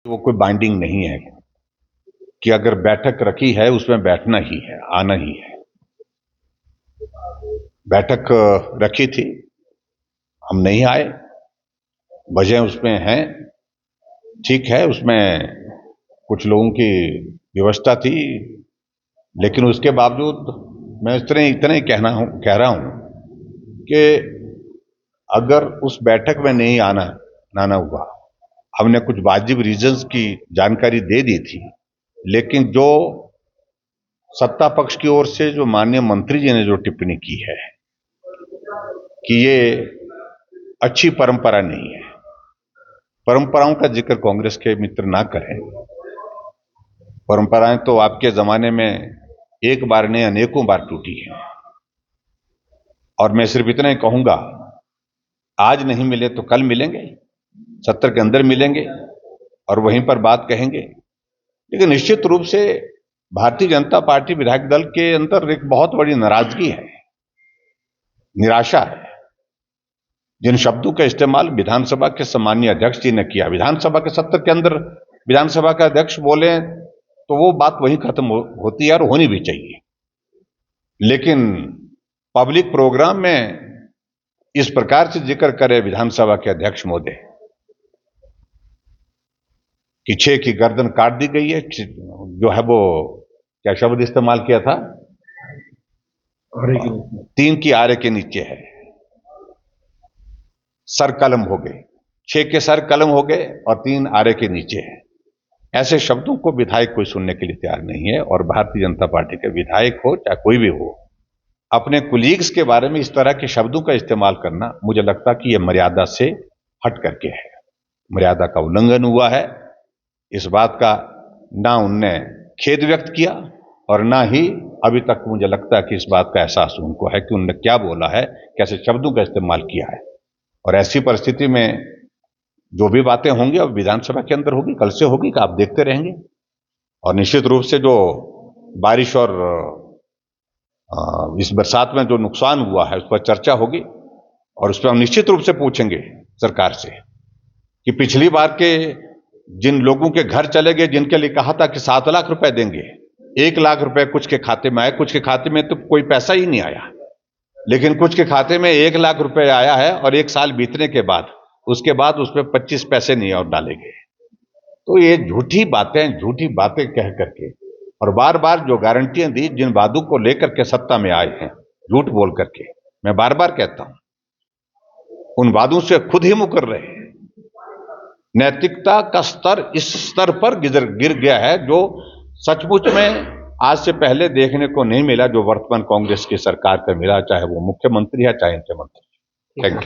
वो कोई बाइंडिंग नहीं है कि अगर बैठक रखी है उसमें बैठना ही है, आना ही है। बैठक रखी थी, हम नहीं आए, वजह उसमें है, ठीक है, उसमें कुछ लोगों की व्यवस्था थी, लेकिन उसके बावजूद मैं इतना ही कह रहा हूं कि अगर उस बैठक में नहीं आना हुआ, हमने कुछ वाजिब रीजंस की जानकारी दे दी थी, लेकिन जो सत्ता पक्ष की ओर से जो माननीय मंत्री जी ने जो टिप्पणी की है कि ये अच्छी परंपरा नहीं है, परंपराओं का जिक्र कांग्रेस के मित्र ना करें। परंपराएं तो आपके जमाने में एक बार नहीं अनेकों बार टूटी हैं, और मैं सिर्फ इतना ही कहूंगा, आज नहीं मिले तो कल मिलेंगे, सत्र के अंदर मिलेंगे और वहीं पर बात कहेंगे। लेकिन निश्चित रूप से भारतीय जनता पार्टी विधायक दल के अंदर एक बहुत बड़ी नाराजगी है, निराशा है। जिन शब्दों का इस्तेमाल विधानसभा के सम्मानीय अध्यक्ष जी ने किया, विधानसभा के सत्र के अंदर विधानसभा का अध्यक्ष बोले तो वो बात वहीं खत्म होती है और होनी भी चाहिए। लेकिन पब्लिक प्रोग्राम में इस प्रकार से जिक्र करे विधानसभा के अध्यक्ष महोदय कि 6 की गर्दन काट दी गई है, जो है वो क्या शब्द इस्तेमाल किया था, 3 की आरे के नीचे है, सर कलम हो गए, 6 के सर कलम हो गए और 3 आरे के नीचे है। ऐसे शब्दों को विधायक कोई सुनने के लिए तैयार नहीं है, और भारतीय जनता पार्टी के विधायक हो चाहे कोई भी हो, अपने कुलीग्स के बारे में इस तरह के शब्दों का इस्तेमाल करना, मुझे लगता कि यह मर्यादा से हट करके है, मर्यादा का उल्लंघन हुआ है। इस बात का ना उनने खेद व्यक्त किया और ना ही अभी तक मुझे लगता है कि इस बात का एहसास उनको है कि उन्होंने क्या बोला है, कैसे शब्दों का इस्तेमाल किया है। और ऐसी परिस्थिति में जो भी बातें होंगी अब विधानसभा के अंदर होगी, कल से होगी, कि आप देखते रहेंगे। और निश्चित रूप से जो बारिश और इस बरसात में जो नुकसान हुआ है उस पर चर्चा होगी, और उस पर हम निश्चित रूप से पूछेंगे सरकार से कि पिछली बार के जिन लोगों के घर चले गए, जिनके लिए कहा था कि 7 लाख रुपए देंगे, 1 लाख रुपए कुछ के खाते में आए, कुछ के खाते में तो कोई पैसा ही नहीं आया, लेकिन कुछ के खाते में 1 लाख रुपए आया है, और 1 साल बीतने के बाद उसके बाद उसमें 25 पैसे नहीं और डाले गए। तो ये झूठी बातें कह करके और बार बार जो गारंटियां दी, जिन वादों को लेकर के सत्ता में आए हैं झूठ बोल करके, मैं बार बार कहता हूं उन वादों से खुद ही मुकर रहे हैं। नैतिकता का स्तर इस स्तर पर गिर गया है जो सचमुच में आज से पहले देखने को नहीं मिला, जो वर्तमान कांग्रेस की सरकार का मिला, चाहे वो मुख्यमंत्री है चाहे मुख्यमंत्री। Thank you.